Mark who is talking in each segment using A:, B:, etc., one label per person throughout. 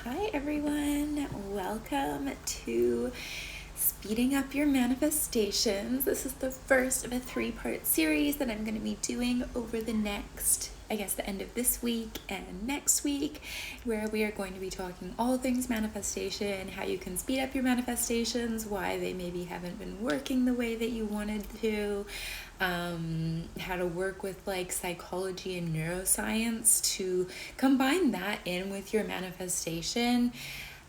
A: Hi everyone, welcome to Speeding Up Your Manifestations. This is the first of a 3-part series that I'm going to be doing over the next, the end of this week and next week, where we are going to be talking all things manifestation, how you can speed up your manifestations, why they maybe haven't been working the way that you wanted to, how to work with like psychology and neuroscience to combine that in with your manifestation.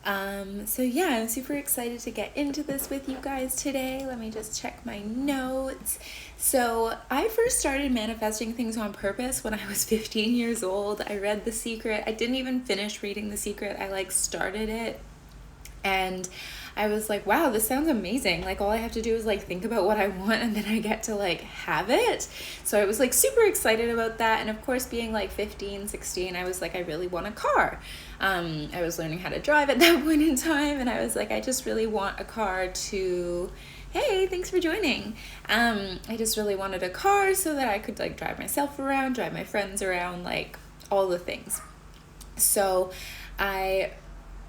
A: I'm super excited to get into this with you guys today. Let me just check my notes. So I first started manifesting things on purpose when I was 15 years old. I read The Secret. I didn't even finish reading The Secret. I started it and I was like, wow, this sounds amazing. All I have to do is think about what I want and then I get to have it. So I was super excited about that. And of course, being 15, 16, I was I really want a car. I was learning how to drive at that point in time. And I was I just really want a car to, hey, thanks for joining. I just really wanted a car so that I could drive myself around, drive my friends around, all the things. So I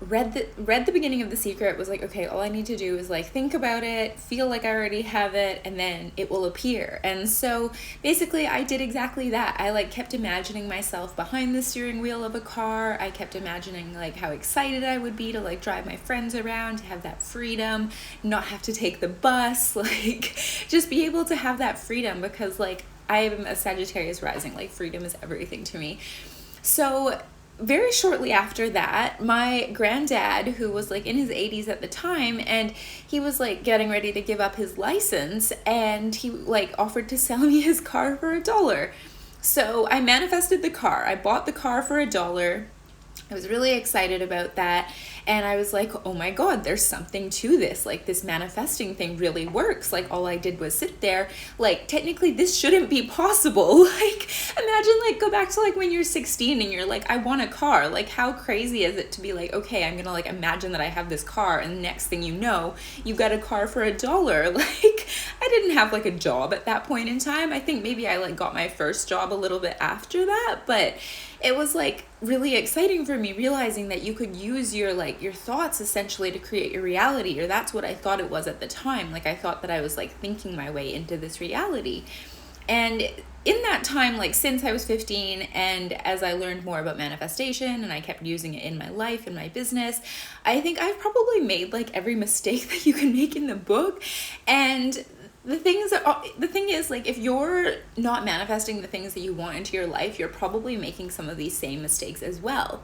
A: read the beginning of The Secret, was okay, all I need to do is think about it, feel like I already have it, and then it will appear. And so basically I did exactly that. I kept imagining myself behind the steering wheel of a car. I kept imagining how excited I would be to drive my friends around, to have that freedom, not have to take the bus, just be able to have that freedom, because I am a Sagittarius rising, freedom is everything to me. So very shortly after that, my granddad, who was in his 80s at the time, and he was getting ready to give up his license, and he offered to sell me his car for $1. So I manifested the car. I bought the car for $1. I was really excited about that, and I was oh my god, there's something to this. This manifesting thing really works. All I did was sit there. Technically this shouldn't be possible. Imagine go back to when you're 16 and you're I want a car. How crazy is it to be okay, I'm gonna imagine that I have this car, and the next thing you know, you got a car for $1. I didn't have a job at that point in time. I think maybe I got my first job a little bit after that, but it was really exciting for me, realizing that you could use your your thoughts essentially to create your reality, or that's what I thought it was at the time. I thought that I was thinking my way into this reality. And in that time, since I was 15, and as I learned more about manifestation and I kept using it in my life, in my business, I think I've probably made every mistake that you can make in the book. And the thing is, if you're not manifesting the things that you want into your life, you're probably making some of these same mistakes as well.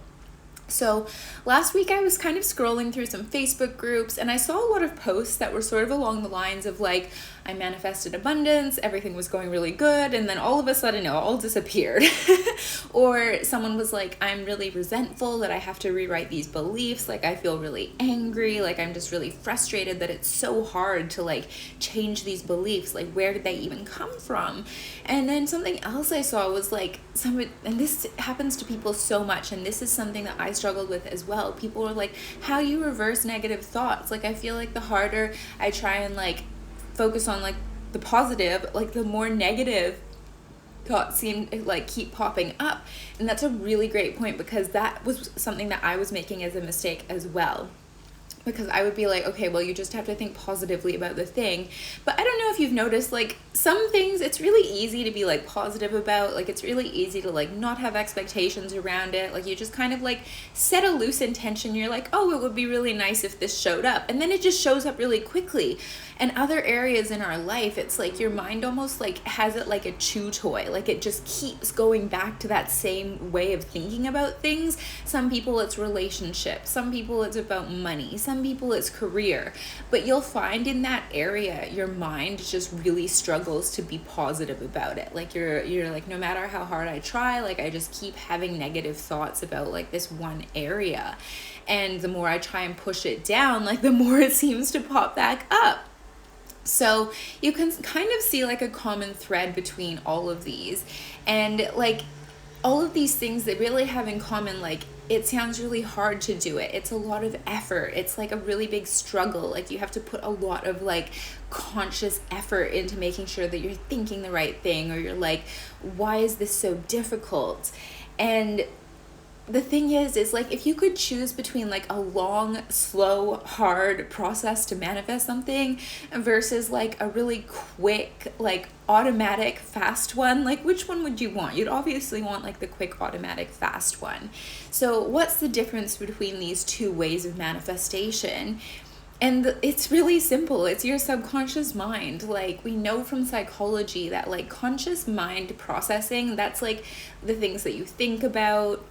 A: So last week I was kind of scrolling through some Facebook groups, and I saw a lot of posts that were sort of along the lines of I manifested abundance, everything was going really good, and then all of a sudden it all disappeared. Or someone was I'm really resentful that I have to rewrite these beliefs, I feel really angry, I'm just really frustrated that it's so hard to change these beliefs, where did they even come from? And then something else I saw was and this happens to people so much, and this is something that I struggled with as well. People were how do you reverse negative thoughts? I feel the harder I try and focus on the positive, the more negative thoughts seem to keep popping up. And that's a really great point, because that was something that I was making as a mistake as well. Because I would be okay, well, you just have to think positively about the thing. But I don't know if you've noticed, some things it's really easy to be positive about. It's really easy to not have expectations around it. You just kind of set a loose intention. You're oh, it would be really nice if this showed up, and then it just shows up really quickly. And other areas in our life, it's your mind almost has it a chew toy. It just keeps going back to that same way of thinking about things. Some people it's relationships, some people it's about money, some people it's career. But you'll find in that area your mind just really struggles to be positive about it. You're no matter how hard I try, I just keep having negative thoughts about this one area. And the more I try and push it down, the more it seems to pop back up. So you can kind of see a common thread between all of these, and all of these things that really have in common, it sounds really hard to do it. It's a lot of effort. It's a really big struggle. You have to put a lot of conscious effort into making sure that you're thinking the right thing, or you're why is this so difficult? And the thing is like, if you could choose between like a long, slow, hard process to manifest something versus like a really quick, like automatic, fast one, like which one would you want? You'd obviously want like the quick, automatic, fast one. So what's the difference between these two ways of manifestation? And it's really simple. It's your subconscious mind. Like, we know from psychology that like conscious mind processing, that's like the things that you think about.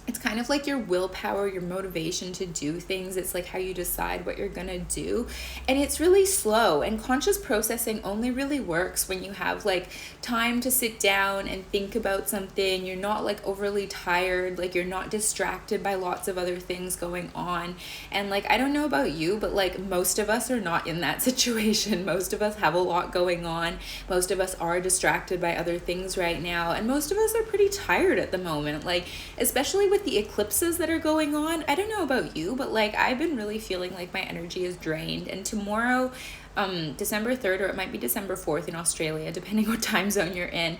A: It's kind of like your willpower, your motivation to do things. It's like how you decide what you're gonna do. And it's really slow. And conscious processing only really works when you have like time to sit down and think about something. You're not like overly tired, like you're not distracted by lots of other things going on. And like, I don't know about you, but like most of us are not in that situation. Most of us have a lot going on. Most of us are distracted by other things right now. And most of us are pretty tired at the moment. Like, especially with the eclipses that are going on. I don't know about you, but like I've been really feeling like my energy is drained. And tomorrow, December 3rd, or it might be December 4th in Australia, depending what time zone you're in,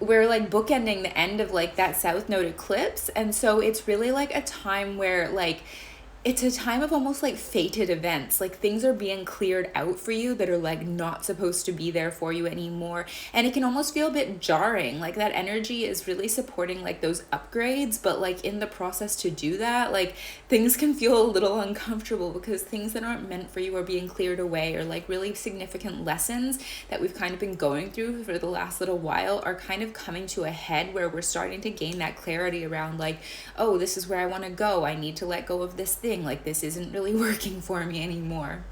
A: we're like bookending the end of like that South Node eclipse. And so it's really like a time where like it's a time of almost like fated events. Like things are being cleared out for you that are like not supposed to be there for you anymore. And it can almost feel a bit jarring. Like that energy is really supporting like those upgrades, but like in the process to do that, like things can feel a little uncomfortable because things that aren't meant for you are being cleared away, or like really significant lessons that we've kind of been going through for the last little while are kind of coming to a head, where we're starting to gain that clarity around like, oh, this is where I want to go. I need to let go of this thing. Like this isn't really working for me anymore.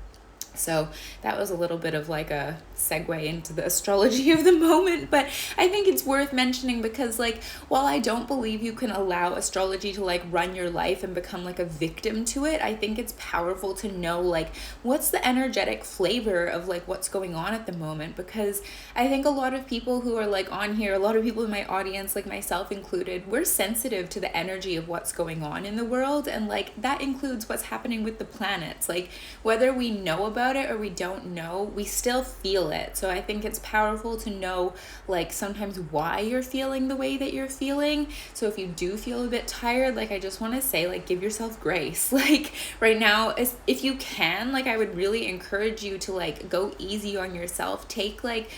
A: So that was a little bit of like a segue into the astrology of the moment, but I think it's worth mentioning because like, while I don't believe you can allow astrology to like run your life and become like a victim to it, I think it's powerful to know like what's the energetic flavor of like what's going on at the moment. Because I think a lot of people who are like on here, a lot of people in my audience, like myself included, we're sensitive to the energy of what's going on in the world, and like that includes what's happening with the planets. Like whether we know about it or we don't know, we still feel it. So I think it's powerful to know like sometimes why you're feeling the way that you're feeling. So if you do feel a bit tired, like I just want to say like give yourself grace. Like right now, if you can, like I would really encourage you to like go easy on yourself. Take like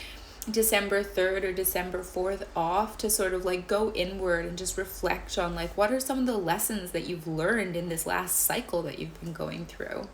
A: December 3rd or December 4th off to sort of like go inward and just reflect on like what are some of the lessons that you've learned in this last cycle that you've been going through.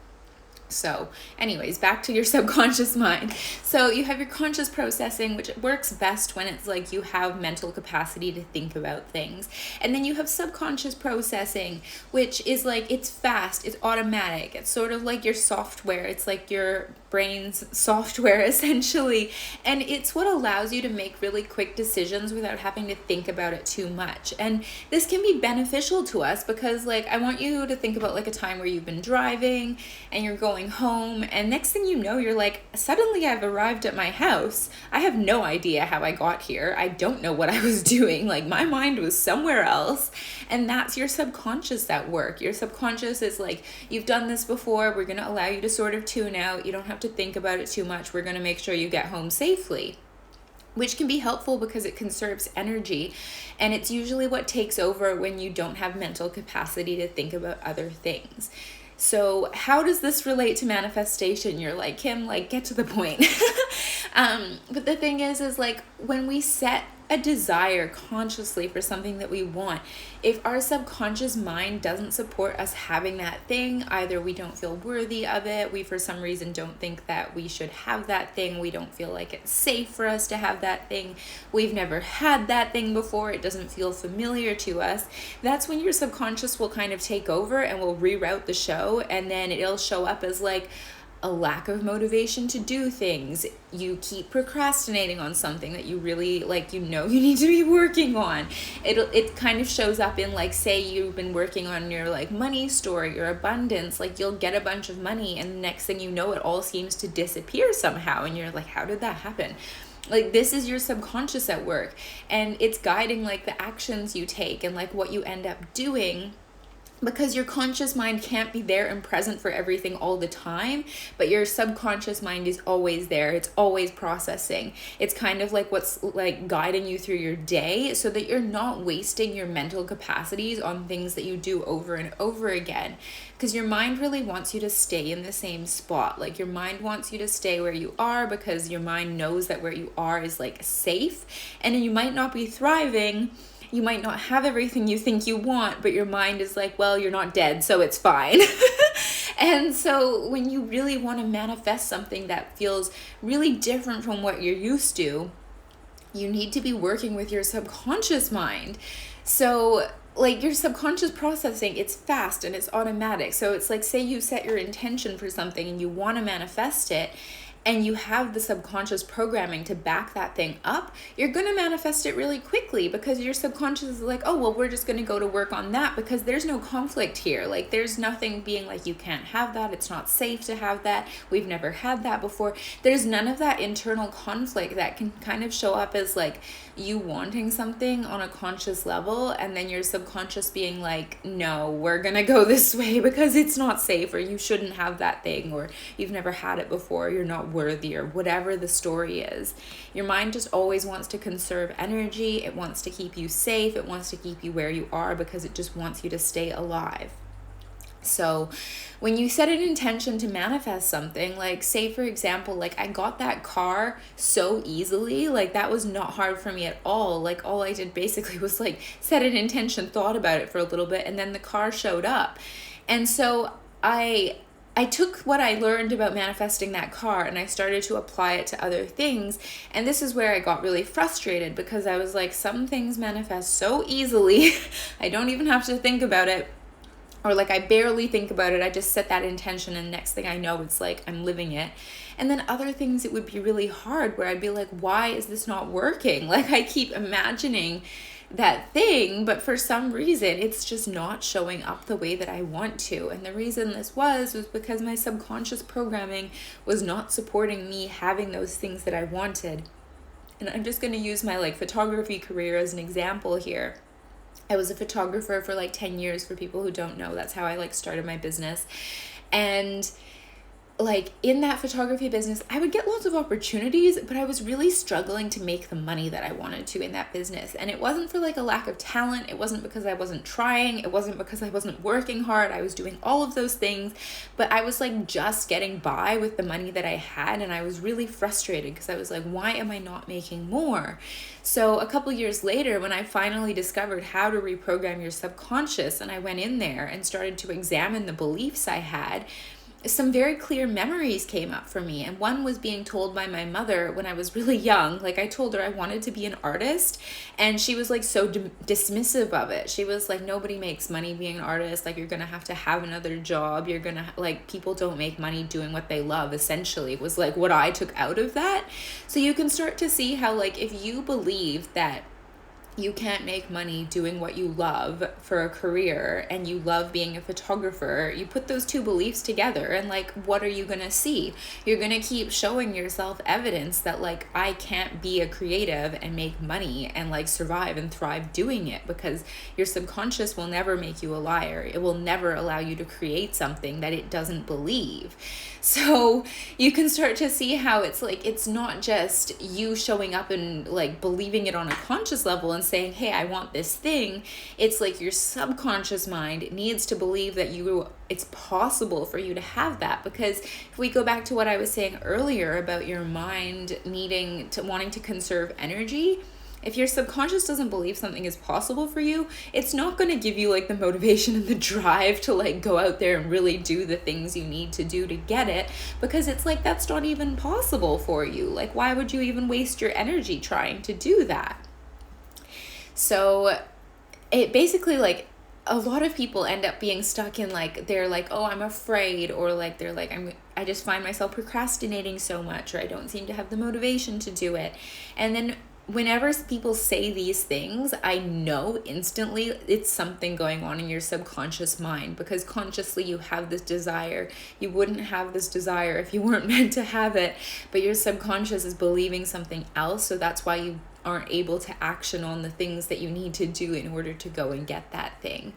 A: So anyways, back to your subconscious mind. So you have your conscious processing, which works best when it's like you have mental capacity to think about things. And then you have subconscious processing, which is like, it's fast, it's automatic. It's sort of like your software. It's like your brain's software essentially. And it's what allows you to make really quick decisions without having to think about it too much. And this can be beneficial to us because like, I want you to think about like a time where you've been driving and you're going home, and next thing you know, you're like, suddenly I've arrived at my house. I have no idea how I got here. I don't know what I was doing. Like my mind was somewhere else. And that's your subconscious at work. Your subconscious is like, you've done this before. We're going to allow you to sort of tune out. You don't have to think about it too much. We're going to make sure you get home safely, which can be helpful because it conserves energy. And it's usually what takes over when you don't have mental capacity to think about other things. So how does this relate to manifestation? You're like, Kim, like get to the point. But the thing is like when we set a desire consciously for something that we want, if our subconscious mind doesn't support us having that thing, either we don't feel worthy of it, we for some reason don't think that we should have that thing, we don't feel like it's safe for us to have that thing, we've never had that thing before, it doesn't feel familiar to us, that's when your subconscious will kind of take over and will reroute the show, and then it'll show up as like a lack of motivation to do things. You keep procrastinating on something that you really like, you know, you need to be working on. It kind of shows up in like, say you've been working on your like money story, your abundance, like you'll get a bunch of money and the next thing you know, it all seems to disappear somehow. And you're like, how did that happen? Like this is your subconscious at work, and it's guiding like the actions you take and like what you end up doing. because your conscious mind can't be there and present for everything all the time, but your subconscious mind is always there. It's always processing. It's kind of like what's like guiding you through your day, so that you're not wasting your mental capacities on things that you do over and over again, because your mind really wants you to stay in the same spot. Like your mind wants you to stay where you are, because your mind knows that where you are is like safe, and you might not be thriving. You might not have everything you think you want, but your mind is like, well, you're not dead, so it's fine. And so when you really want to manifest something that feels really different from what you're used to, you need to be working with your subconscious mind. So like your subconscious processing, it's fast and it's automatic. So it's like, say you set your intention for something and you want to manifest it, and you have the subconscious programming to back that thing up, you're going to manifest it really quickly, because your subconscious is like, oh, well, we're just going to go to work on that, because there's no conflict here. Like there's nothing being like, you can't have that. It's not safe to have that. We've never had that before. There's none of that internal conflict that can kind of show up as like you wanting something on a conscious level, and then your subconscious being like, no, we're going to go this way because it's not safe, or you shouldn't have that thing, or you've never had it before, you're not worthy, or whatever the story is. Your mind just always wants to conserve energy. It wants to keep you safe. It wants to keep you where you are, because it just wants you to stay alive. So when you set an intention to manifest something, like say for example, like I got that car so easily, like that was not hard for me at all. Like all I did basically was like set an intention, thought about it for a little bit, and then the car showed up. And so I took what I learned about manifesting that car and I started to apply it to other things. And this is where I got really frustrated, because I was like, some things manifest so easily. I don't even have to think about it. Or like I barely think about it. I just set that intention, and next thing I know, it's like I'm living it. And then other things, it would be really hard, where I'd be like, why is this not working? Like I keep imagining that thing, but for some reason it's just not showing up the way that I want to. And the reason this was because my subconscious programming was not supporting me having those things that I wanted. And I'm just going to use my like photography career as an example here. I was a photographer for like 10 years, for people who don't know. That's how I like started my business. And like in that photography business, I would get lots of opportunities, but I was really struggling to make the money that I wanted to in that business. And it wasn't for like a lack of talent. It wasn't because I wasn't trying. It wasn't because I wasn't working hard. I was doing all of those things, but I was like just getting by with the money that I had. And I was really frustrated, because I was like, why am I not making more? So a couple years later, when I finally discovered how to reprogram your subconscious, and I went in there and started to examine the beliefs I had, some very clear memories came up for me. And one was being told by my mother when I was really young. Like I told her I wanted to be an artist, and she was like so dismissive of it. She was like, nobody makes money being an artist. Like you're going to have another job. You're going to like, people don't make money doing what they love, essentially, was like what I took out of that. So you can start to see how like if you believe that you can't make money doing what you love for a career, and you love being a photographer, you put those two beliefs together, and like, what are you gonna see? You're gonna keep showing yourself evidence that like, I can't be a creative and make money and like survive and thrive doing it, because your subconscious will never make you a liar. It will never allow you to create something that it doesn't believe. So you can start to see how it's like, it's not just you showing up and like believing it on a conscious level and saying, hey, I want this thing. It's like your subconscious mind needs to believe that it's possible for you to have that. Because if we go back to what I was saying earlier about your mind wanting to conserve energy, if your subconscious doesn't believe something is possible for you, it's not going to give you like the motivation and the drive to like go out there and really do the things you need to do to get it, because it's like, that's not even possible for you. Like, why would you even waste your energy trying to do that? So it basically like, a lot of people end up being stuck in like, they're like, oh, I'm afraid, or like they're like, I just find myself procrastinating so much, or I don't seem to have the motivation to do it. And then whenever people say these things, I know instantly it's something going on in your subconscious mind, because consciously you have this desire. You wouldn't have this desire if you weren't meant to have it, but your subconscious is believing something else. So that's why you aren't able to action on the things that you need to do in order to go and get that thing.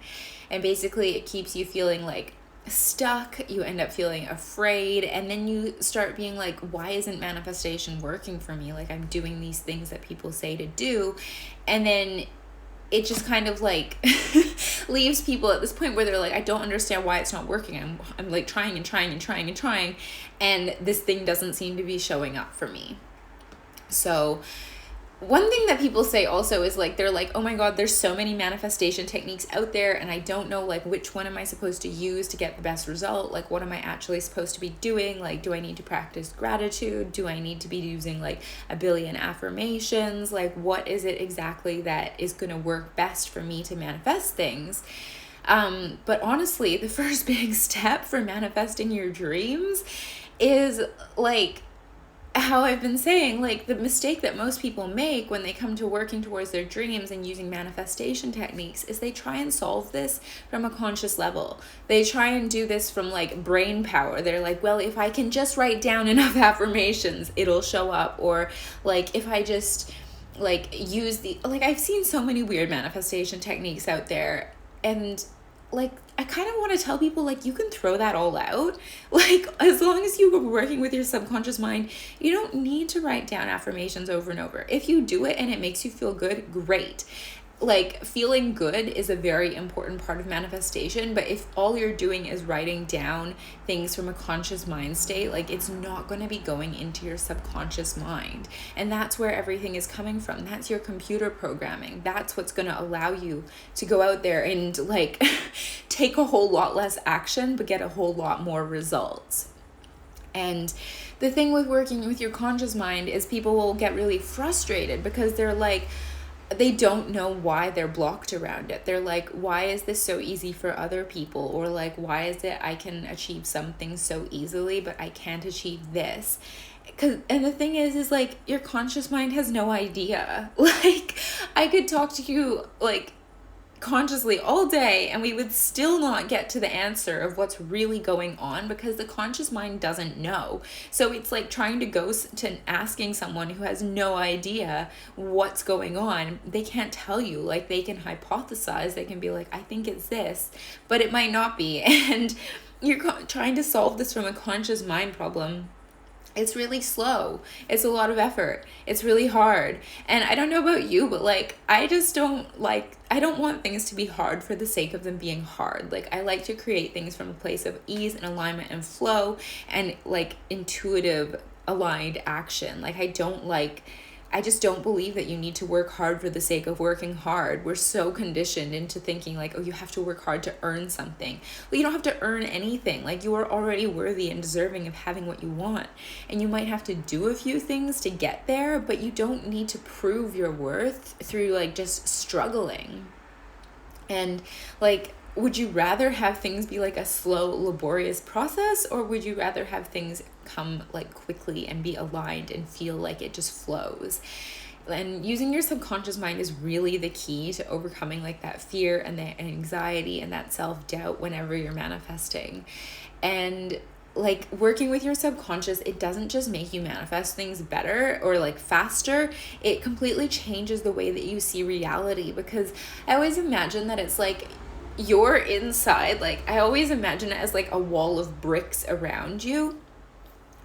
A: And basically it keeps you feeling like stuck, you end up feeling afraid, and then you start being like, why isn't manifestation working for me? Like, I'm doing these things that people say to do, and then it just kind of like leaves people at this point where they're like, I don't understand why it's not working. I'm like trying and trying and trying and trying, and this thing doesn't seem to be showing up for me. So one thing that people say also is like, they're like, oh my God, there's so many manifestation techniques out there, and I don't know like which one am I supposed to use to get the best result? Like, what am I actually supposed to be doing? Like, do I need to practice gratitude? Do I need to be using like a billion affirmations? Like, what is it exactly that is going to work best for me to manifest things? But honestly, the first big step for manifesting your dreams is like, how I've been saying, like, the mistake that most people make when they come to working towards their dreams and using manifestation techniques is they try and solve this from a conscious level. They try and do this from like brain power. They're like, well, if I can just write down enough affirmations, it'll show up. Or like, if I just like use I've seen so many weird manifestation techniques out there, and like, I kind of want to tell people, like, you can throw that all out. Like, as long as you are working with your subconscious mind, you don't need to write down affirmations over and over. If you do it and it makes you feel good, great. Like, feeling good is a very important part of manifestation, but if all you're doing is writing down things from a conscious mind state, like, it's not going to be going into your subconscious mind. And that's where everything is coming from. That's your computer programming. That's what's going to allow you to go out there and like take a whole lot less action, but get a whole lot more results. And the thing with working with your conscious mind is people will get really frustrated because they're like, they don't know why they're blocked around it. They're like, why is this so easy for other people? Or like, why is it I can achieve something so easily, but I can't achieve this? And the thing is like, your conscious mind has no idea. Like, I could talk to you like consciously all day and we would still not get to the answer of what's really going on because the conscious mind doesn't know. So it's like trying to go to asking someone who has no idea what's going on. They can't tell you. Like, they can hypothesize. They can be like, I think it's this, but it might not be. And you're trying to solve this from a conscious mind problem. It's really slow. It's a lot of effort. It's really hard. And I don't know about you, but like, I don't want things to be hard for the sake of them being hard. Like, I like to create things from a place of ease and alignment and flow and like intuitive aligned action. Like, I just don't believe that you need to work hard for the sake of working hard. We're so conditioned into thinking like, oh, you have to work hard to earn something. Well, you don't have to earn anything. Like, you are already worthy and deserving of having what you want. And you might have to do a few things to get there, but you don't need to prove your worth through like just struggling. And like, would you rather have things be like a slow, laborious process, or would you rather have things come like quickly and be aligned and feel like it just flows? And using your subconscious mind is really the key to overcoming like that fear and that anxiety and that self-doubt whenever you're manifesting. And like, working with your subconscious, it doesn't just make you manifest things better or like faster. It completely changes the way that you see reality, because I always imagine that it's like you're inside, like, I always imagine it as like a wall of bricks around you.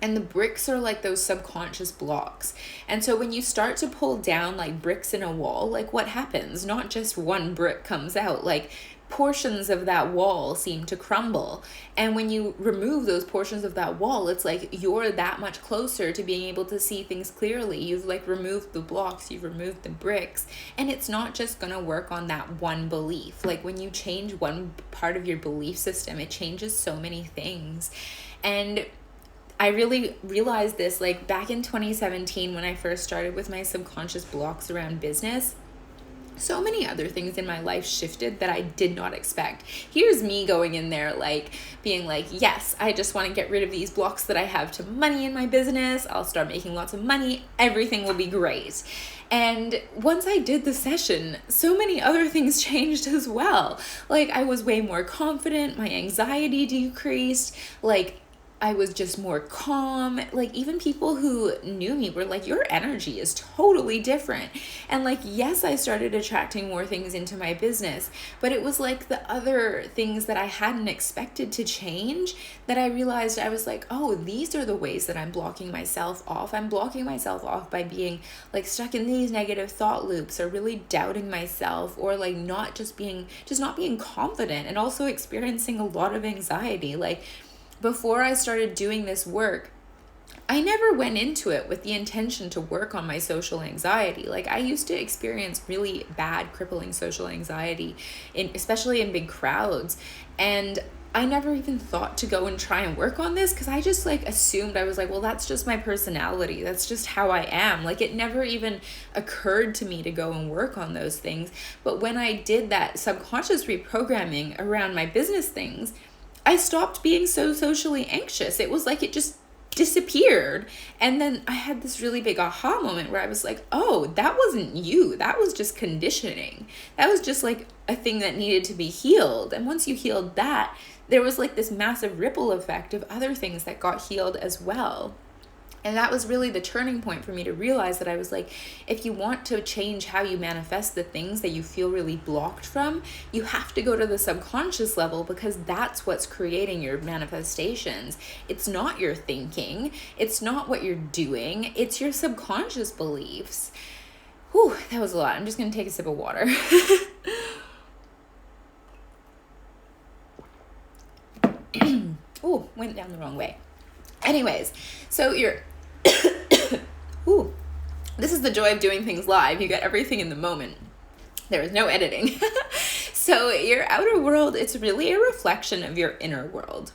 A: And the bricks are like those subconscious blocks. And so when you start to pull down like bricks in a wall, like, what happens? Not just one brick comes out, like portions of that wall seem to crumble. And when you remove those portions of that wall, it's like you're that much closer to being able to see things clearly. You've like removed the blocks, you've removed the bricks, and it's not just going to work on that one belief. Like, when you change one part of your belief system, it changes so many things. And I really realized this like back in 2017 when I first started with my subconscious blocks around business. So many other things in my life shifted that I did not expect. Here's me going in there like being like, yes, I just want to get rid of these blocks that I have to money in my business. I'll start making lots of money. Everything will be great. And once I did the session, so many other things changed as well. Like, I was way more confident. My anxiety decreased. Like, I was just more calm. Like, even people who knew me were like, your energy is totally different. And like, yes, I started attracting more things into my business, but it was like the other things that I hadn't expected to change that I realized. I was like, oh, these are the ways that I'm blocking myself off. I'm blocking myself off by being like stuck in these negative thought loops, or really doubting myself, or like not being confident, and also experiencing a lot of anxiety. Like, before I started doing this work, I never went into it with the intention to work on my social anxiety. Like, I used to experience really bad, crippling social anxiety, especially in big crowds. And I never even thought to go and try and work on this, because I just like assumed, I was like, well, that's just my personality. That's just how I am. Like, it never even occurred to me to go and work on those things. But when I did that subconscious reprogramming around my business things, I stopped being so socially anxious. It was like it just disappeared. And then I had this really big aha moment where I was like, oh, that wasn't you. That was just conditioning. That was just like a thing that needed to be healed. And once you healed that, there was like this massive ripple effect of other things that got healed as well. And that was really the turning point for me to realize that I was like, if you want to change how you manifest the things that you feel really blocked from, you have to go to the subconscious level, because that's what's creating your manifestations. It's not your thinking. It's not what you're doing. It's your subconscious beliefs. Whew, that was a lot. I'm just going to take a sip of water. Ooh, went down the wrong way. Anyways, so ooh, this is the joy of doing things live. You get everything in the moment. There is no editing. So your outer world, it's really a reflection of your inner world.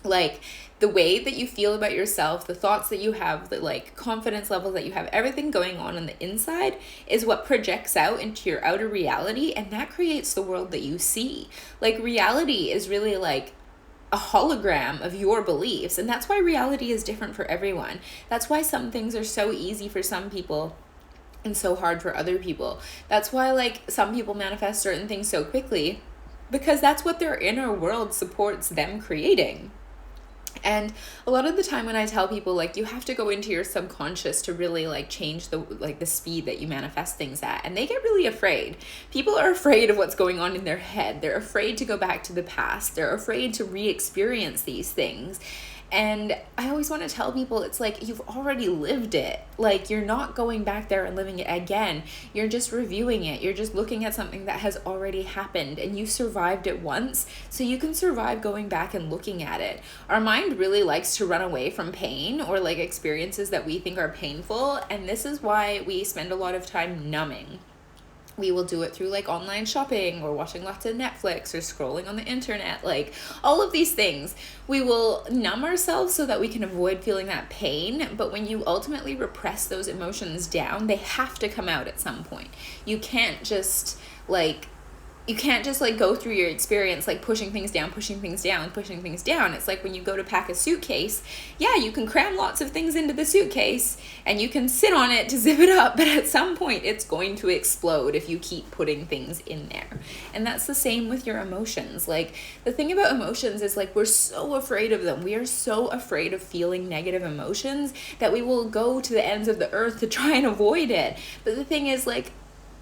A: Like, the way that you feel about yourself, the thoughts that you have, the like confidence levels that you have, everything going on the inside is what projects out into your outer reality, and that creates the world that you see. Like, reality is really like a hologram of your beliefs, and that's why reality is different for everyone. That's why some things are so easy for some people and so hard for other people. That's why like some people manifest certain things so quickly, because that's what their inner world supports them creating. And a lot of the time when I tell people, like, you have to go into your subconscious to really like change the speed that you manifest things at, and they get really afraid. People are afraid of what's going on in their head. They're afraid to go back to the past. They're afraid to re-experience these things. And I always want to tell people, it's like, you've already lived it. Like, you're not going back there and living it again. You're just reviewing it. You're just looking at something that has already happened, and you survived it once, so you can survive going back and looking at it. Our mind really likes to run away from pain, or like experiences that we think are painful. And this is why we spend a lot of time numbing. We will do it through like online shopping, or watching lots of Netflix, or scrolling on the internet, like all of these things. We will numb ourselves so that we can avoid feeling that pain. But when you ultimately repress those emotions down, they have to come out at some point. You can't just go through your experience like pushing things down. It's like when you go to pack a suitcase, yeah, you can cram lots of things into the suitcase and you can sit on it to zip it up, but at some point it's going to explode if you keep putting things in there. And that's the same with your emotions. Like, the thing about emotions is like, we're so afraid of them. We are so afraid of feeling negative emotions that we will go to the ends of the earth to try and avoid it. But the thing is, like,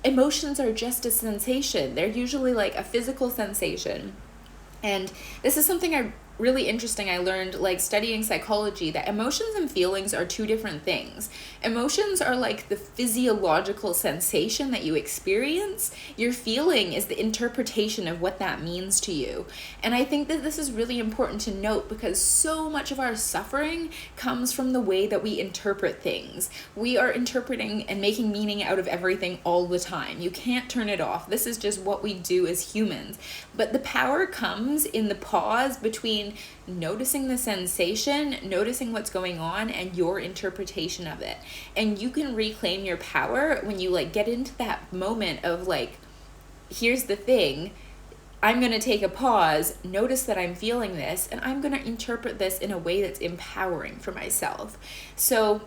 A: emotions are just a sensation. They're usually like a physical sensation. And this is something really interesting I learned like studying psychology, that emotions and feelings are two different things. Emotions are like the physiological sensation that you experience. Your feeling is the interpretation of what that means to you. And I think that this is really important to note, because so much of our suffering comes from the way that we interpret things. We are interpreting and making meaning out of everything all the time. You can't turn it off. This is just what we do as humans. But the power comes in the pause between noticing the sensation, noticing what's going on, and your interpretation of it. And you can reclaim your power when you like get into that moment of like, here's the thing, I'm going to take a pause, notice that I'm feeling this, and I'm going to interpret this in a way that's empowering for myself. So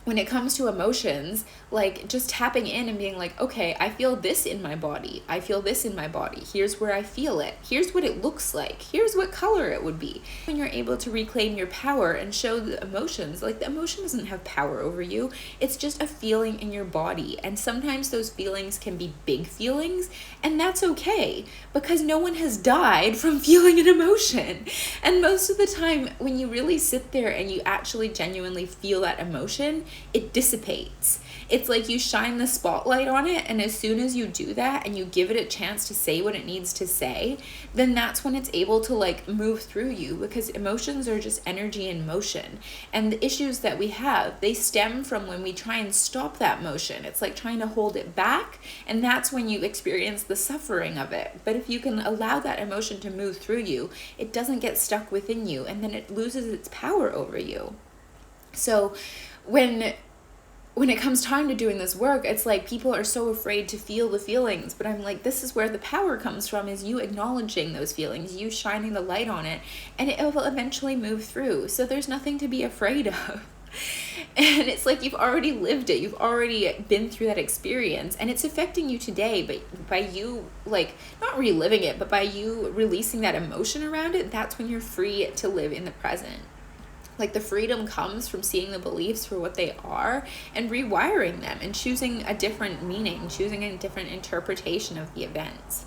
A: when it comes to emotions, like just tapping in and being like, okay, I feel this in my body. I feel this in my body. Here's where I feel it. Here's what it looks like. Here's what color it would be. When you're able to reclaim your power and show the emotions, like the emotion doesn't have power over you. It's just a feeling in your body. And sometimes those feelings can be big feelings, and that's okay because no one has died from feeling an emotion. And most of the time, when you really sit there and you actually genuinely feel that emotion, it dissipates. It's like you shine the spotlight on it, and as soon as you do that and you give it a chance to say what it needs to say, then that's when it's able to like move through you, because emotions are just energy in motion. And the issues that we have, they stem from when we try and stop that motion. It's like trying to hold it back, and that's when you experience the suffering of it. But if you can allow that emotion to move through you, it doesn't get stuck within you, and then it loses its power over you. So when it comes time to doing this work, it's like people are so afraid to feel the feelings, but I'm like, this is where the power comes from, is you acknowledging those feelings, you shining the light on it, and it will eventually move through. So there's nothing to be afraid of. And it's like you've already lived it, you've already been through that experience, and it's affecting you today. But by you like not reliving it, but by you releasing that emotion around it, that's when you're free to live in the present. Like the freedom comes from seeing the beliefs for what they are and rewiring them and choosing a different meaning, choosing a different interpretation of the events.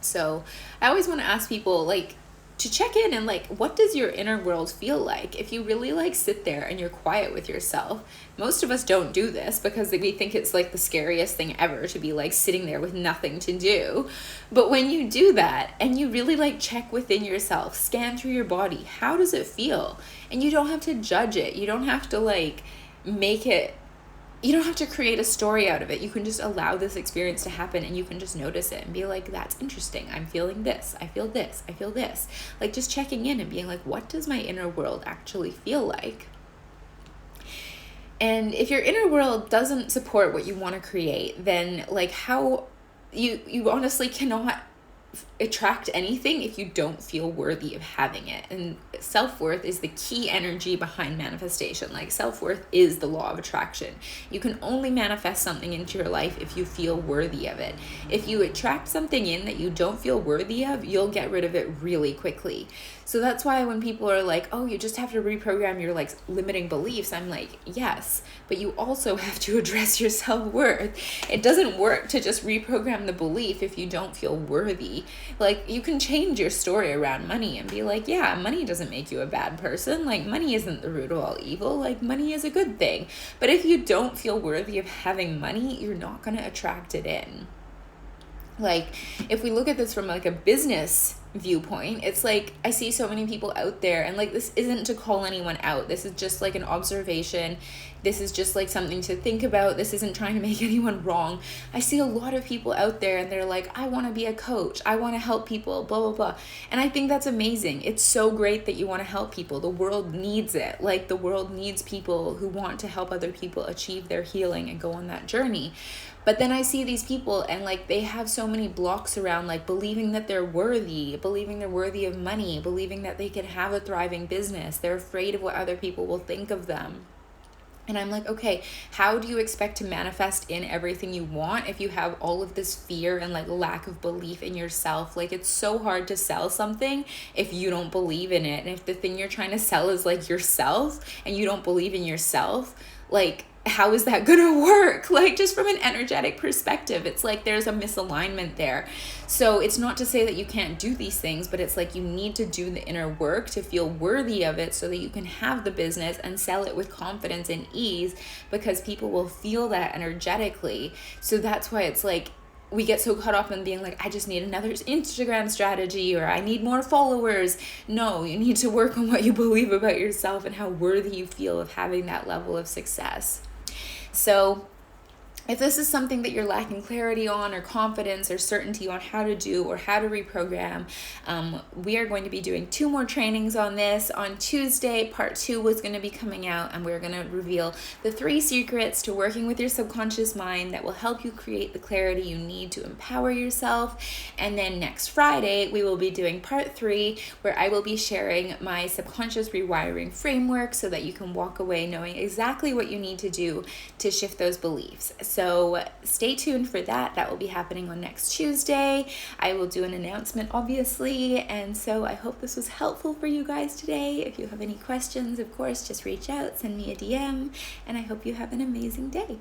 A: So I always want to ask people like to check in and like, what does your inner world feel like? If you really like sit there and you're quiet with yourself, most of us don't do this because we think it's like the scariest thing ever to be like sitting there with nothing to do. But when you do that and you really like check within yourself, scan through your body, how does it feel? And you don't have to judge it. You don't have to like you don't have to create a story out of it. You can just allow this experience to happen, and you can just notice it and be like, that's interesting. I'm feeling this. I feel this. I feel this. Like just checking in and being like, what does my inner world actually feel like? And if your inner world doesn't support what you want to create, then like how you honestly cannot attract anything if you don't feel worthy of having it. And self-worth is the key energy behind manifestation. Like self-worth is the law of attraction. You can only manifest something into your life if you feel worthy of it. If you attract something in that you don't feel worthy of, you'll get rid of it really quickly. So that's why when people are like, oh, you just have to reprogram your like limiting beliefs, I'm like, yes, but you also have to address your self-worth. It doesn't work to just reprogram the belief if you don't feel worthy. Like you can change your story around money and be like, yeah, money doesn't make you a bad person. Like money isn't the root of all evil. Like money is a good thing. But if you don't feel worthy of having money, you're not going to attract it in. Like if we look at this from like a business viewpoint, it's like I see so many people out there, and like this isn't to call anyone out, this is just like an observation, this is just like something to think about, this isn't trying to make anyone wrong. I see a lot of people out there and they're like, I want to be a coach, I want to help people, blah blah blah, and I think that's amazing. It's so great that you want to help people. The world needs it. Like the world needs people who want to help other people achieve their healing and go on that journey. But then I see these people and like they have so many blocks around like believing that they're worthy, believing they're worthy of money, believing that they can have a thriving business. They're afraid of what other people will think of them. And I'm like, okay, how do you expect to manifest in everything you want if you have all of this fear and like lack of belief in yourself? Like it's so hard to sell something if you don't believe in it. And if the thing you're trying to sell is like yourself and you don't believe in yourself, like how is that gonna work? Like just from an energetic perspective, it's like there's a misalignment there. So it's not to say that you can't do these things, but it's like you need to do the inner work to feel worthy of it so that you can have the business and sell it with confidence and ease, because people will feel that energetically. So that's why it's like we get so caught up in being like, I just need another Instagram strategy, or I need more followers. No, you need to work on what you believe about yourself and how worthy you feel of having that level of success. So if this is something that you're lacking clarity on, or confidence or certainty on how to do or how to reprogram, we are going to be doing 2 more trainings on this. On Tuesday, part 2 was going to be coming out, and we're going to reveal the 3 secrets to working with your subconscious mind that will help you create the clarity you need to empower yourself. And then next Friday, we will be doing part 3, where I will be sharing my subconscious rewiring framework so that you can walk away knowing exactly what you need to do to shift those beliefs. So stay tuned for that. That will be happening on next Tuesday. I will do an announcement, obviously. And so I hope this was helpful for you guys today. If you have any questions, of course, just reach out, send me a DM, and I hope you have an amazing day.